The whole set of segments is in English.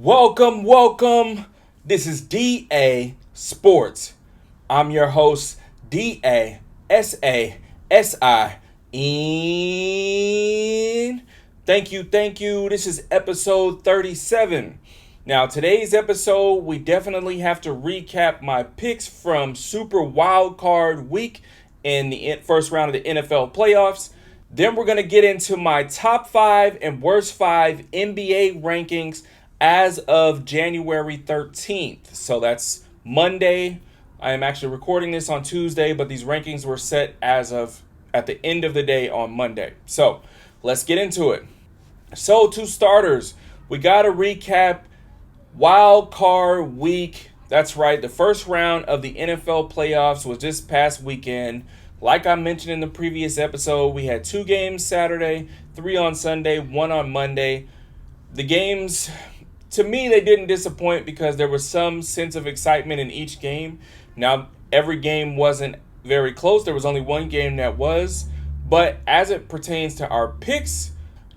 Welcome. This is DA Sports. I'm your host, DASASIN. Thank you. This is episode 37. Now, today's episode, we definitely have to recap my picks from Super Wildcard Week in the first round of the NFL playoffs. Then we're going to get into my top 5 and worst 5 NBA rankings as of January 13th. So that's Monday. I am actually recording this on Tuesday, but these rankings were set as of at the end of the day on Monday. So let's get into it. So to starters, we got to recap Wild Card Week. That's right. The first round of the NFL playoffs was this past weekend. Like I mentioned in the previous episode, we had 2 games Saturday, 3 on Sunday, 1 on Monday. The games, to me, they didn't disappoint because there was some sense of excitement in each game. Now, every game wasn't very close. There was only one game that was. But as it pertains to our picks,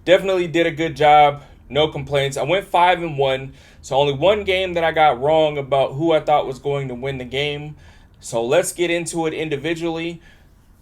definitely did a good job. No complaints. I went 5-1. So only one game that I got wrong about who I thought was going to win the game. So let's get into it individually.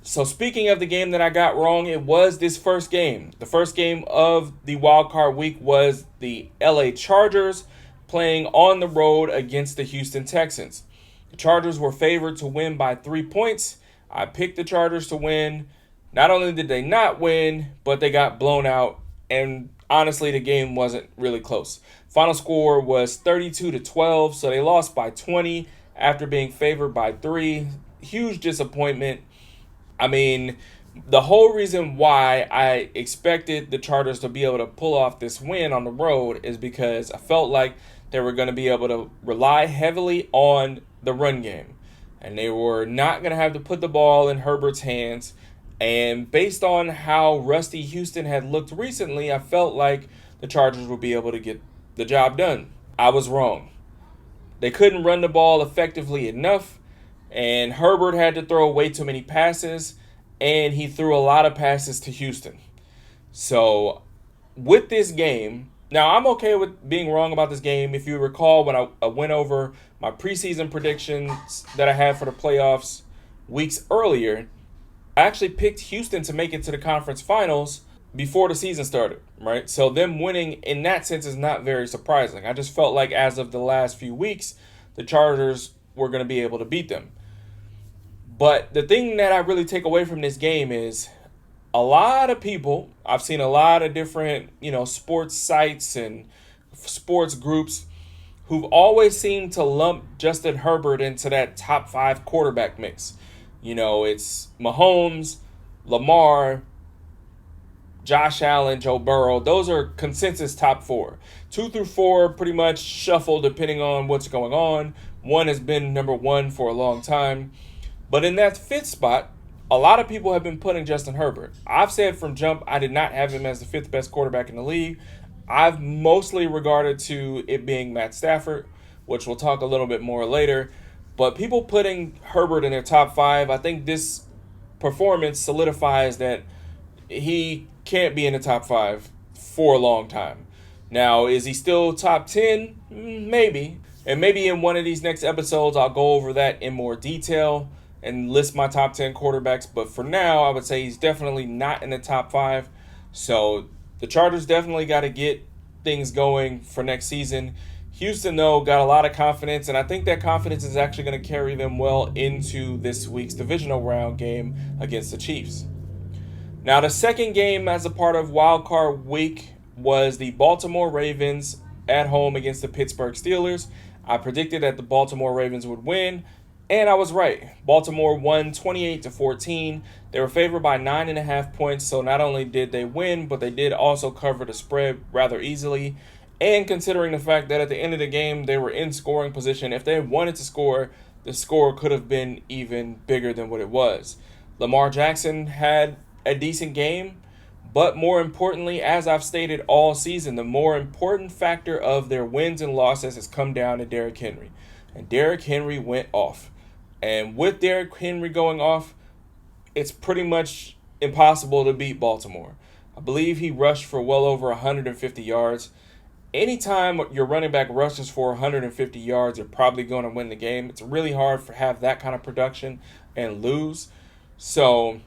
So speaking of the game that I got wrong, it was this first game. The first game of the Wild Card Week was the LA Chargers playing on the road against the Houston Texans. The Chargers were favored to win by 3 points. I picked the Chargers to win. Not only did they not win, but they got blown out. And honestly, the game wasn't really close. Final score was 32-12, so they lost by 20 after being favored by 3. Huge disappointment. I mean, the whole reason why I expected the Chargers to be able to pull off this win on the road is because I felt like they were going to be able to rely heavily on the run game. And they were not going to have to put the ball in Herbert's hands. And based on how rusty Houston had looked recently, I felt like the Chargers would be able to get the job done. I was wrong. They couldn't run the ball effectively enough. And Herbert had to throw way too many passes, and he threw a lot of passes to Houston. So with this game, now I'm okay with being wrong about this game. If you recall, when I went over my preseason predictions that I had for the playoffs weeks earlier, I actually picked Houston to make it to the conference finals before the season started, right? So them winning in that sense is not very surprising. I just felt like as of the last few weeks, the Chargers were going to be able to beat them. But the thing that I really take away from this game is a lot of people, I've seen a lot of different, sports sites and sports groups who've always seemed to lump Justin Herbert into that top 5 quarterback mix. It's Mahomes, Lamar, Josh Allen, Joe Burrow. Those are consensus top 4. 2 through 4 pretty much shuffle depending on what's going on. 1 has been number 1 for a long time. But in that 5th spot, a lot of people have been putting Justin Herbert. I've said from jump I did not have him as the 5th best quarterback in the league. I've mostly regarded to it being Matt Stafford, which we'll talk a little bit more later. But people putting Herbert in their top 5, I think this performance solidifies that he can't be in the top 5 for a long time. Now, is he still top 10? Maybe. And maybe in one of these next episodes, I'll go over that in more detail and list my top 10 quarterbacks. But for now, I would say he's definitely not in the top 5. So the Chargers definitely got to get things going for next season. Houston, though, got a lot of confidence, and I think that confidence is actually going to carry them well into this week's divisional round game against the Chiefs. Now, the second game as a part of Wild Card Week was the Baltimore Ravens at home against the Pittsburgh Steelers. I predicted that the Baltimore Ravens would win, and I was right. Baltimore won 28-14. They were favored by 9.5 points, so not only did they win, but they did also cover the spread rather easily. And considering the fact that at the end of the game, they were in scoring position, if they wanted to score, the score could have been even bigger than what it was. Lamar Jackson had a decent game, but more importantly, as I've stated all season, the more important factor of their wins and losses has come down to Derrick Henry. And Derrick Henry went off. And with Derrick Henry going off, it's pretty much impossible to beat Baltimore. I believe he rushed for well over 150 yards. anytime your running back rushes for 150 yards, you're probably going to win the game. It's really hard to have that kind of production and lose. So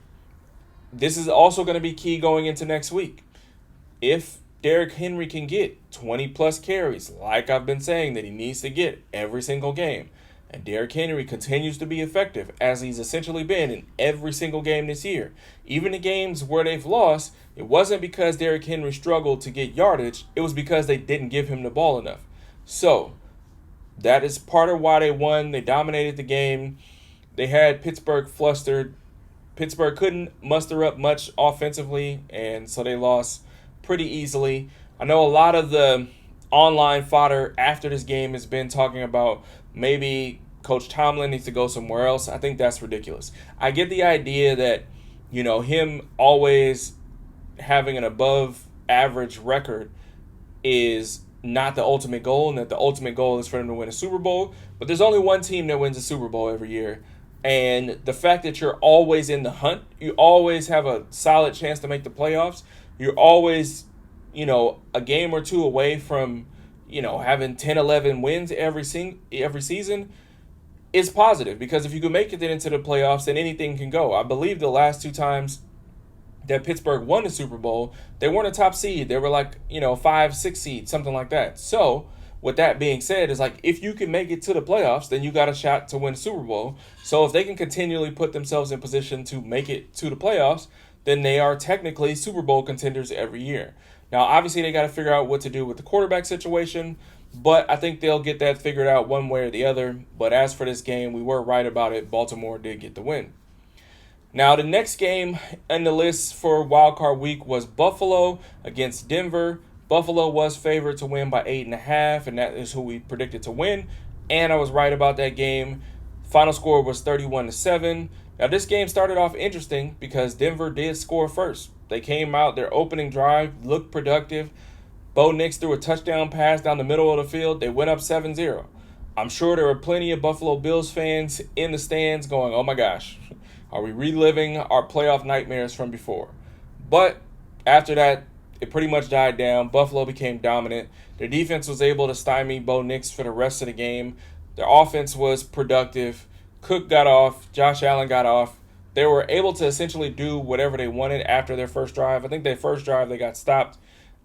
this is also going to be key going into next week. If Derrick Henry can get 20 plus carries, like I've been saying that he needs to get every single game, and Derrick Henry continues to be effective as he's essentially been in every single game this year. Even the games where they've lost, it wasn't because Derrick Henry struggled to get yardage. It was because they didn't give him the ball enough. So that is part of why they won. They dominated the game. They had Pittsburgh flustered. Pittsburgh couldn't muster up much offensively, and so they lost pretty easily. I know a lot of the online fodder after this game has been talking about maybe Coach Tomlin needs to go somewhere else. I think that's ridiculous. I get the idea that, him always having an above average record is not the ultimate goal, and that the ultimate goal is for them to win a Super Bowl. But there's only one team that wins a Super Bowl every year. And the fact that you're always in the hunt, you always have a solid chance to make the playoffs, you're always, a game or two away from, having 10, 11 wins every season is positive, because if you can make it into the playoffs, then anything can go. I believe the last two times that Pittsburgh won the Super Bowl, they weren't a top seed. They were like, 5, 6 seed, something like that. So with that being said, is like, if you can make it to the playoffs, then you got a shot to win the Super Bowl. So if they can continually put themselves in position to make it to the playoffs, then they are technically Super Bowl contenders every year. Now, obviously, they got to figure out what to do with the quarterback situation, but I think they'll get that figured out one way or the other. But as for this game, we were right about it. Baltimore did get the win. Now, the next game on the list for Wildcard Week was Buffalo against Denver. Buffalo was favored to win by 8.5, and that is who we predicted to win. And I was right about that game. Final score was 31-7. Now, this game started off interesting because Denver did score first. They came out, their opening drive looked productive. Bo Nix threw a touchdown pass down the middle of the field. They went up 7-0. I'm sure there were plenty of Buffalo Bills fans in the stands going, oh my gosh, are we reliving our playoff nightmares from before? But after that, it pretty much died down. Buffalo became dominant. Their defense was able to stymie Bo Nix for the rest of the game. Their offense was productive. Cook got off. Josh Allen got off. They were able to essentially do whatever they wanted after their first drive. I think their first drive they got stopped,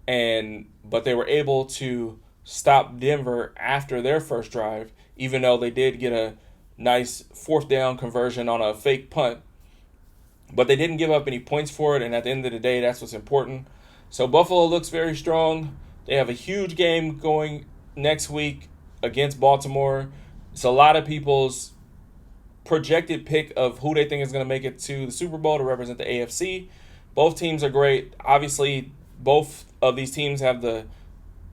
but they were able to stop Denver after their first drive, even though they did get a nice fourth down conversion on a fake punt. But they didn't give up any points for it, and at the end of the day, that's what's important. So Buffalo looks very strong. They have a huge game going next week against Baltimore. It's a lot of people's projected pick of who they think is going to make it to the Super Bowl to represent the AFC. Both teams are great. Obviously, both of these teams have the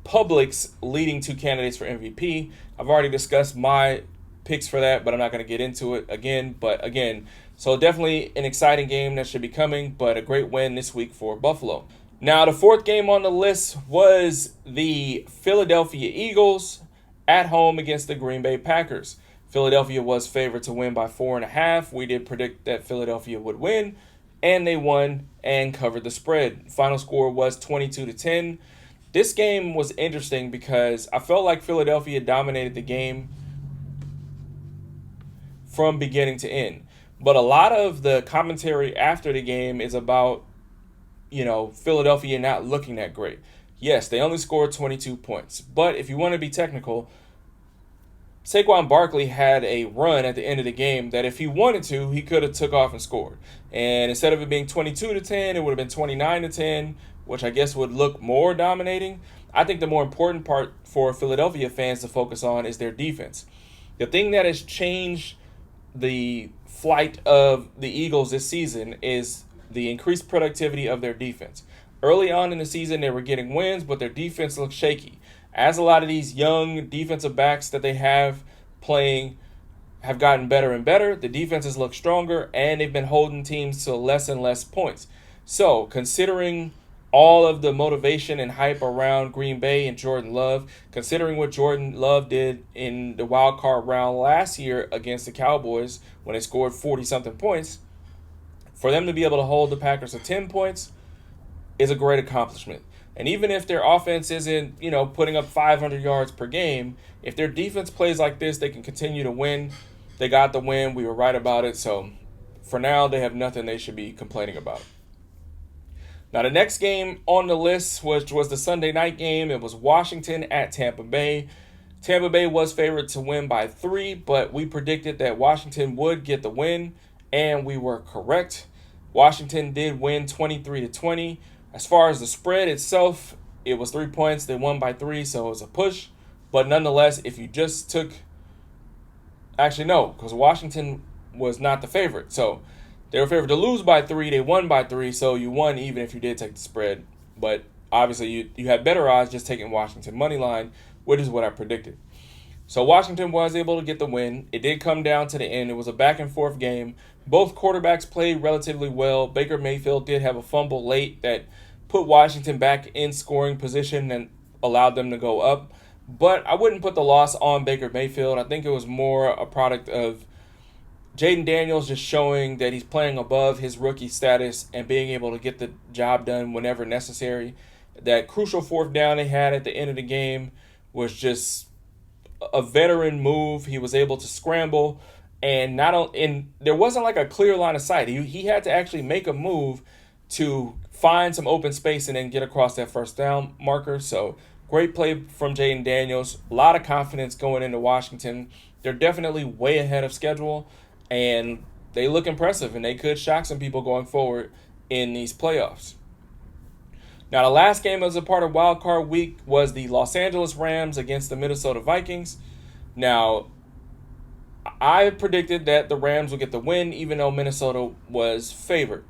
public's leading two candidates for MVP. I've already discussed my picks for that, but I'm not going to get into it again. But again, so definitely an exciting game that should be coming, but a great win this week for Buffalo. Now, the fourth game on the list was the Philadelphia Eagles at home against the Green Bay Packers. Philadelphia was favored to win by 4.5. We did predict that Philadelphia would win, and they won and covered the spread. Final score was 22-10. This game was interesting because I felt like Philadelphia dominated the game from beginning to end. But a lot of the commentary after the game is about, Philadelphia not looking that great. Yes, they only scored 22 points. But if you want to be technical, Saquon Barkley had a run at the end of the game that if he wanted to, he could have took off and scored. And instead of it being 22-10, it would have been 29-10, which I guess would look more dominating. I think the more important part for Philadelphia fans to focus on is their defense. The thing that has changed the flight of the Eagles this season is the increased productivity of their defense. Early on in the season, they were getting wins, but their defense looked shaky. As a lot of these young defensive backs that they have playing have gotten better and better, the defenses look stronger, and they've been holding teams to less and less points. So, considering all of the motivation and hype around Green Bay and Jordan Love, considering what Jordan Love did in the wild card round last year against the Cowboys when they scored 40-something points, for them to be able to hold the Packers to 10 points is a great accomplishment. And even if their offense isn't, putting up 500 yards per game, if their defense plays like this, they can continue to win. They got the win. We were right about it. So for now, they have nothing they should be complaining about. Now, the next game on the list, which was the Sunday night game, it was Washington at Tampa Bay. Tampa Bay was favored to win by 3, but we predicted that Washington would get the win, and we were correct. Washington did win 23-20. As far as the spread itself, it was 3 points. They won by 3, so it was a push. But nonetheless, if you just took... Actually, no, because Washington was not the favorite. So they were favored to lose by 3. They won by 3, so you won even if you did take the spread. But obviously, you had better odds just taking Washington money line, which is what I predicted. So Washington was able to get the win. It did come down to the end. It was a back-and-forth game. Both quarterbacks played relatively well. Baker Mayfield did have a fumble late that put Washington back in scoring position and allowed them to go up. But I wouldn't put the loss on Baker Mayfield. I think it was more a product of Jaden Daniels just showing that he's playing above his rookie status and being able to get the job done whenever necessary. That crucial fourth down they had at the end of the game was just a veteran move. He was able to scramble, and there wasn't like a clear line of sight. He had to actually make a move to find some open space and then get across that first down marker. So great play from Jaden Daniels. A lot of confidence going into Washington. They're definitely way ahead of schedule, and they look impressive, and they could shock some people going forward in these playoffs. Now, the last game as a part of Wildcard Week was the Los Angeles Rams against the Minnesota Vikings. Now, I predicted that the Rams would get the win, even though Minnesota was favored.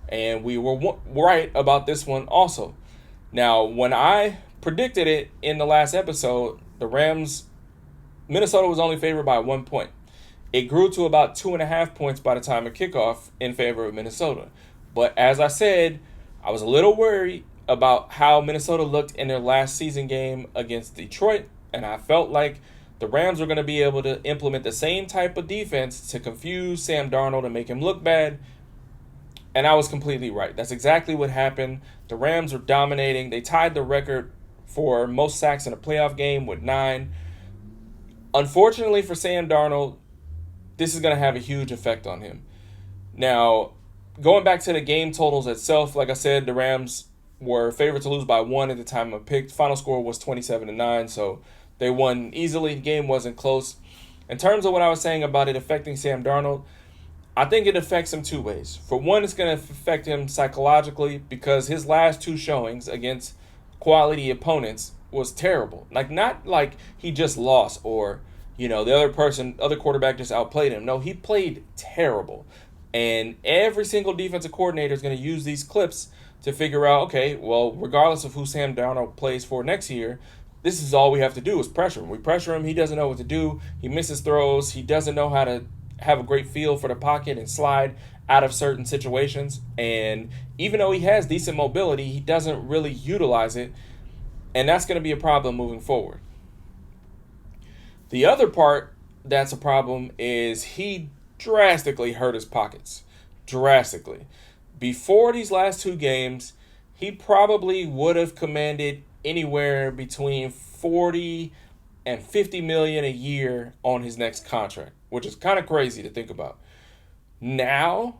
And we were right about this one also. Now, when I predicted it in the last episode, Minnesota was only favored by 1 point. It grew to about 2.5 points by the time of kickoff in favor of Minnesota. But as I said, I was a little worried about how Minnesota looked in their last season game against Detroit, and I felt like the Rams were going to be able to implement the same type of defense to confuse Sam Darnold and make him look bad, and I was completely right. That's exactly what happened. The Rams were dominating. They tied the record for most sacks in a playoff game with 9. Unfortunately for Sam Darnold, this is going to have a huge effect on him. Now, going back to the game totals itself, like I said, the Rams were favored to lose by 1 at the time I picked. Final score was 27-9, so they won easily. The game wasn't close. In terms of what I was saying about it affecting Sam Darnold, I think it affects him 2 ways. For one, it's going to affect him psychologically because his last 2 showings against quality opponents was terrible. Not like he just lost or, the other quarterback just outplayed him. No, he played terrible. And every single defensive coordinator is going to use these clips to figure out, okay, well, regardless of who Sam Darnold plays for next year, this is all we have to do is pressure him. We pressure him. He doesn't know what to do. He misses throws. He doesn't know how to have a great feel for the pocket and slide out of certain situations. And even though he has decent mobility, he doesn't really utilize it. And that's going to be a problem moving forward. The other part that's a problem is he drastically hurt his pockets. Drastically. Before these last 2 games, he probably would have commanded anywhere between 40 and 50 million a year on his next contract, which is kind of crazy to think about. Now,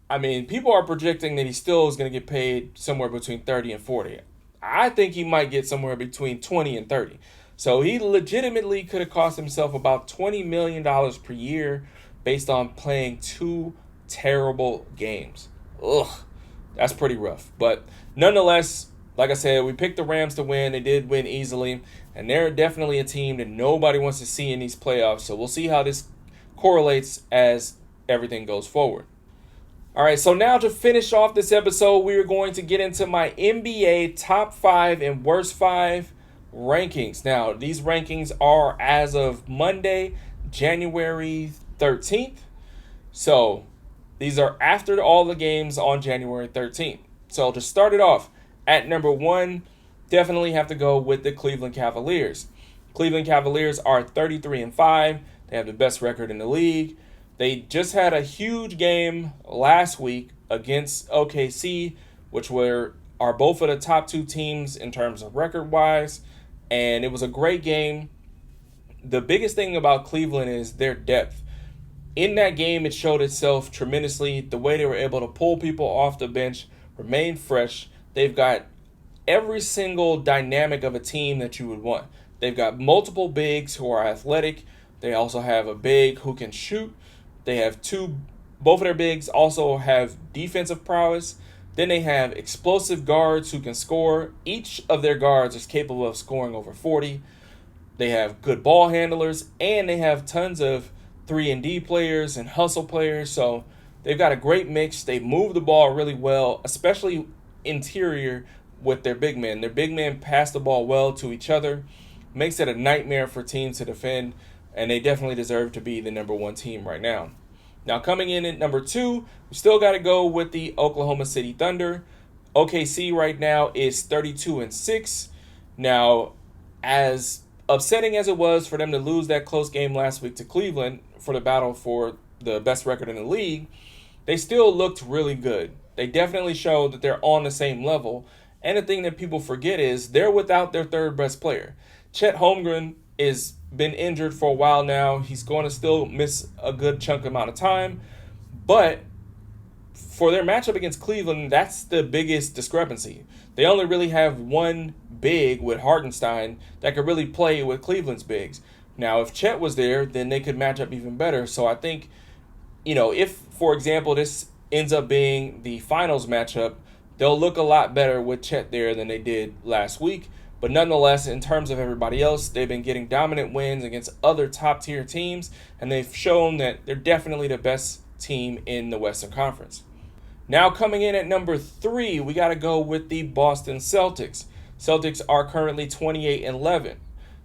people are projecting that he still is going to get paid somewhere between 30 and 40. I think he might get somewhere between 20 and 30. So he legitimately could have cost himself about $20 million per year based on playing 2 terrible games. Ugh, that's pretty rough. But nonetheless, like I said, we picked the Rams to win. They did win easily. And they're definitely a team that nobody wants to see in these playoffs. So we'll see how this correlates as everything goes forward. All right, so now to finish off this episode, we are going to get into my NBA top 5 and worst 5 rankings. Now, these rankings are as of Monday, January 13th. So these are after all the games on January 13th. So to start it off, at number 1, definitely have to go with the Cleveland Cavaliers. Cleveland Cavaliers are 33-5. They have the best record in the league. They just had a huge game last week against OKC, which were are both of the top two teams in terms of record wise, and it was a great game. The biggest thing about Cleveland is their depth. In that game, it showed itself tremendously. The way they were able to pull people off the bench, remain fresh. They've got every single dynamic of a team that you would want. They've got multiple bigs who are athletic. They also have a big who can shoot. They have both of their bigs also have defensive prowess. Then they have explosive guards who can score. Each of their guards is capable of scoring over 40. They have good ball handlers, and they have tons of 3-and-D players and hustle players. So they've got a great mix. They move the ball really well, especially interior with their big men. Their big men pass the ball well to each other. Makes it a nightmare for teams to defend, and they definitely deserve to be the number one team right now. Now, coming in at number 2, we still got to go with the Oklahoma City Thunder. OKC right now is 32-6. Now, as upsetting as it was for them to lose that close game last week to Cleveland for the battle for the best record in the league, they still looked really good. They definitely showed that they're on the same level. And the thing that people forget is they're without their third best player. Chet Holmgren is been injured for a while now. He's going to still miss a good chunk amount of time. But for their matchup against Cleveland, that's the biggest discrepancy. They only really have one big with Hartenstein that could really play with Cleveland's bigs. Now, if Chet was there, then they could match up even better. So I think, if, for example, this ends up being the finals matchup, they'll look a lot better with Chet there than they did last week. But nonetheless, in terms of everybody else, they've been getting dominant wins against other top-tier teams, and they've shown that they're definitely the best team in the Western Conference. Now coming in at number 3, we got to go with the Boston Celtics. Celtics are currently 28-11.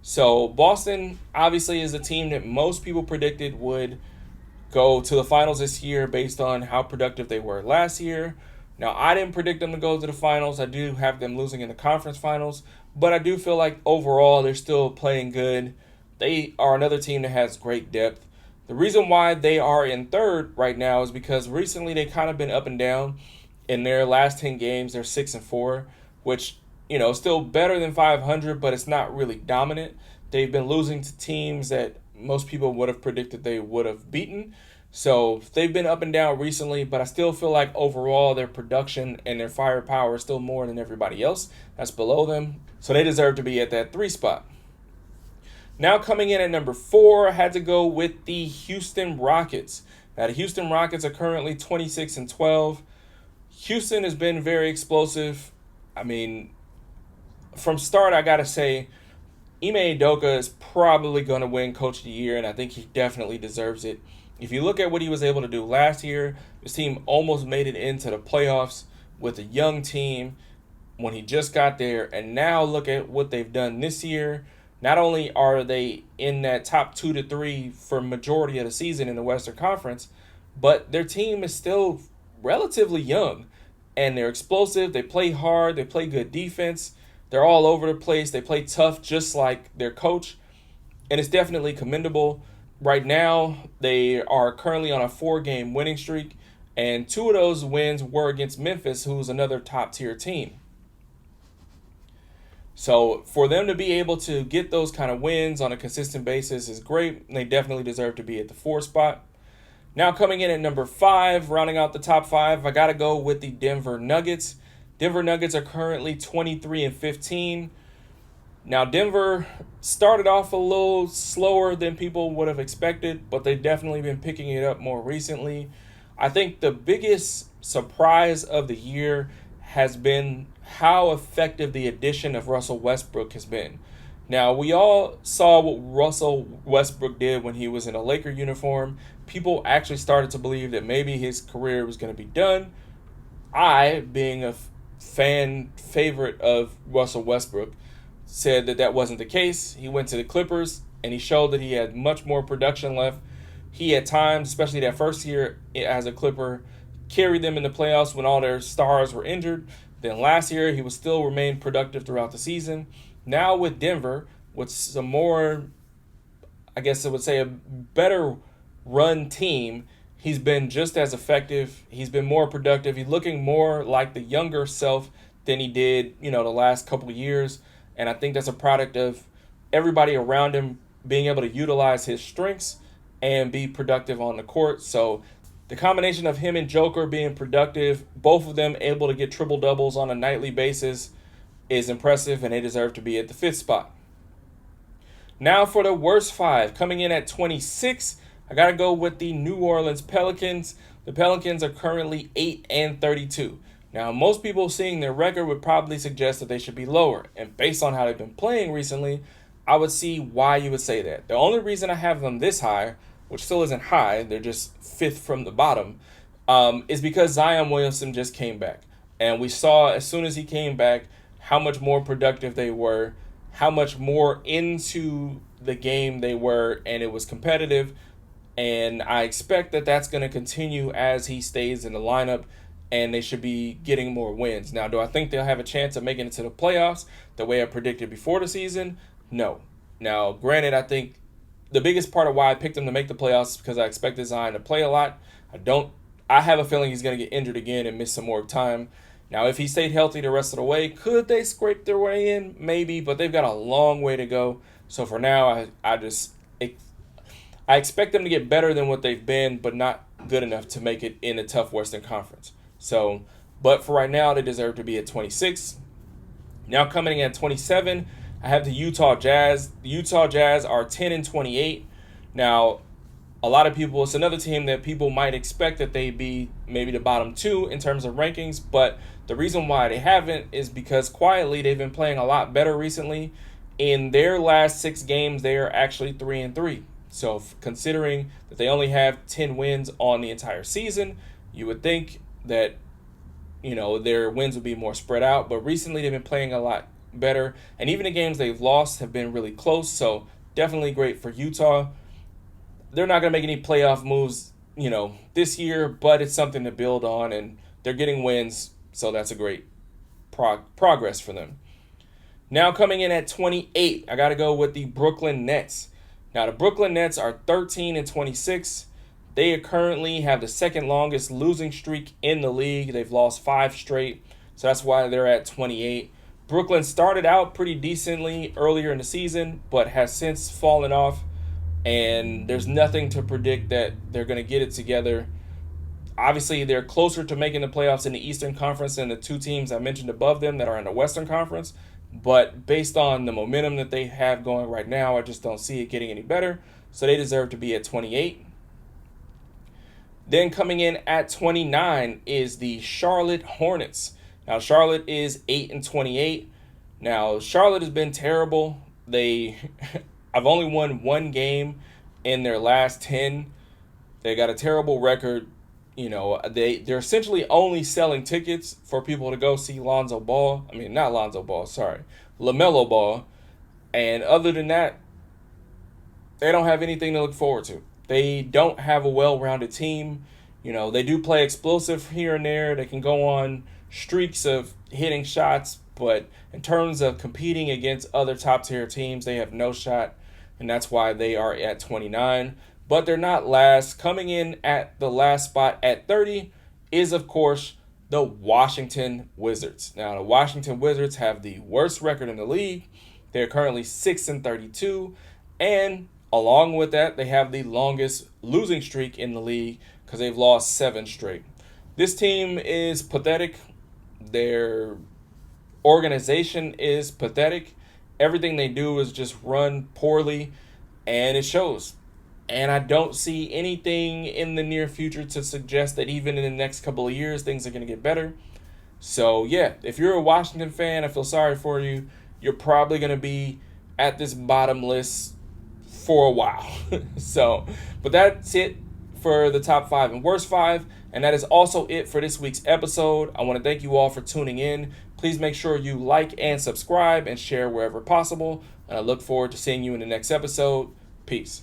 So Boston obviously is a team that most people predicted would go to the finals this year based on how productive they were last year. Now, I didn't predict them to go to the finals. I do have them losing in the conference finals, but I do feel like overall they're still playing good. They are another team that has great depth. The reason why they are in third right now is because recently they kind of been up and down. In their last 10 games, they're 6-4, which, is still better than 500, but it's not really dominant. They've been losing to teams that most people would have predicted they would have beaten. So they've been up and down recently, but I still feel like overall their production and their firepower is still more than everybody else that's below them. So they deserve to be at that 3 spot. Now coming in at number 4, I had to go with the Houston Rockets. Now the Houston Rockets are currently 26-12. Houston has been very explosive. I mean, from start, I got to say, Ime Udoka is probably going to win Coach of the Year, and I think he definitely deserves it. If you look at what he was able to do last year, this team almost made it into the playoffs with a young team when he just got there. And now look at what they've done this year. Not only are they in that top 2 to 3 for majority of the season in the Western Conference, but their team is still relatively young. And they're explosive. They play hard. They play good defense. They're all over the place. They play tough just like their coach. And it's definitely commendable. Right now, they are currently on a 4-game winning streak, and 2 of those wins were against Memphis, who's another top-tier team. So for them to be able to get those kind of wins on a consistent basis is great, and they definitely deserve to be at the 4 spot. Now coming in at number 5, rounding out the top 5, I got to go with the Denver Nuggets. Denver Nuggets are currently 23-15. Now, Denver started off a little slower than people would have expected, but they've definitely been picking it up more recently. I think the biggest surprise of the year has been how effective the addition of Russell Westbrook has been. Now, we all saw what Russell Westbrook did when he was in a Laker uniform. People actually started to believe that maybe his career was going to be done. I, being a fan favorite of Russell Westbrook, said that wasn't the case. He went to the Clippers, and he showed that he had much more production left. He, at times, especially that first year as a Clipper, carried them in the playoffs when all their stars were injured. Then last year, he would still remain productive throughout the season. Now with Denver, with some more, I guess I would say, a better run team, he's been just as effective. He's been more productive. He's looking more like the younger self than he did, the last couple of years. And I think that's a product of everybody around him being able to utilize his strengths and be productive on the court. So the combination of him and Joker being productive, both of them able to get triple doubles on a nightly basis, is impressive, and they deserve to be at the 5th spot. Now for the worst 5, coming in at 26, I got to go with the New Orleans Pelicans. The Pelicans are currently 8-32. Now, most people seeing their record would probably suggest that they should be lower. And based on how they've been playing recently, I would see why you would say that. The only reason I have them this high, which still isn't high, they're just 5th from the bottom, is because Zion Williamson just came back. And we saw as soon as he came back how much more productive they were, how much more into the game they were, and it was competitive. And I expect that that's going to continue as he stays in the lineup, and they should be getting more wins. Now, do I think they'll have a chance of making it to the playoffs the way I predicted before the season? No. Now, granted, I think the biggest part of why I picked them to make the playoffs is because I expected Zion to play a lot. I have a feeling he's going to get injured again and miss some more time. Now, if he stayed healthy the rest of the way, could they scrape their way in? Maybe, but they've got a long way to go. So for now, I expect them to get better than what they've been, but not good enough to make it in a tough Western Conference. So, but for right now, they deserve to be at 26. Now coming in at 27, I have the Utah Jazz. The Utah Jazz are 10-28. Now, a lot of people, it's another team that people might expect that they be maybe the bottom 2 in terms of rankings, but the reason why they haven't is because quietly they've been playing a lot better recently. In their last 6 games, they are actually 3-3. So considering that they only have 10 wins on the entire season, you would think that, their wins would be more spread out. But recently they've been playing a lot better. And even the games they've lost have been really close. So definitely great for Utah. They're not going to make any playoff moves, this year, but it's something to build on. And they're getting wins. So that's a great progress for them. Now coming in at 28, I got to go with the Brooklyn Nets. Now, the Brooklyn Nets are 13-26. They currently have the second longest losing streak in the league. They've lost 5 straight, so that's why they're at 28. Brooklyn started out pretty decently earlier in the season, but has since fallen off, and there's nothing to predict that they're going to get it together. Obviously, they're closer to making the playoffs in the Eastern Conference than the 2 teams I mentioned above them that are in the Western Conference. But based on the momentum that they have going right now, I just don't see it getting any better. So they deserve to be at 28. Then coming in at 29 is the Charlotte Hornets. Now, Charlotte is 8-28. Now, Charlotte has been terrible. I've only won 1 game in their last 10. They got a terrible record. They're essentially only selling tickets for people to go see LaMelo Ball. And other than that, they don't have anything to look forward to. They don't have a well-rounded team. They do play explosive here and there. They can go on streaks of hitting shots, but in terms of competing against other top-tier teams, they have no shot, and that's why they are at 29. But they're not last. Coming in at the last spot at 30 is, of course, the Washington Wizards. Now, the Washington Wizards have the worst record in the league. They're currently 6-32. And along with that, they have the longest losing streak in the league because they've lost 7 straight. This team is pathetic. Their organization is pathetic. Everything they do is just run poorly, and it shows. And I don't see anything in the near future to suggest that even in the next couple of years, things are going to get better. So, yeah, if you're a Washington fan, I feel sorry for you. You're probably going to be at this bottom list for a while. But that's it for the top 5 and worst 5. And that is also it for this week's episode. I want to thank you all for tuning in. Please make sure you like and subscribe and share wherever possible. And I look forward to seeing you in the next episode. Peace.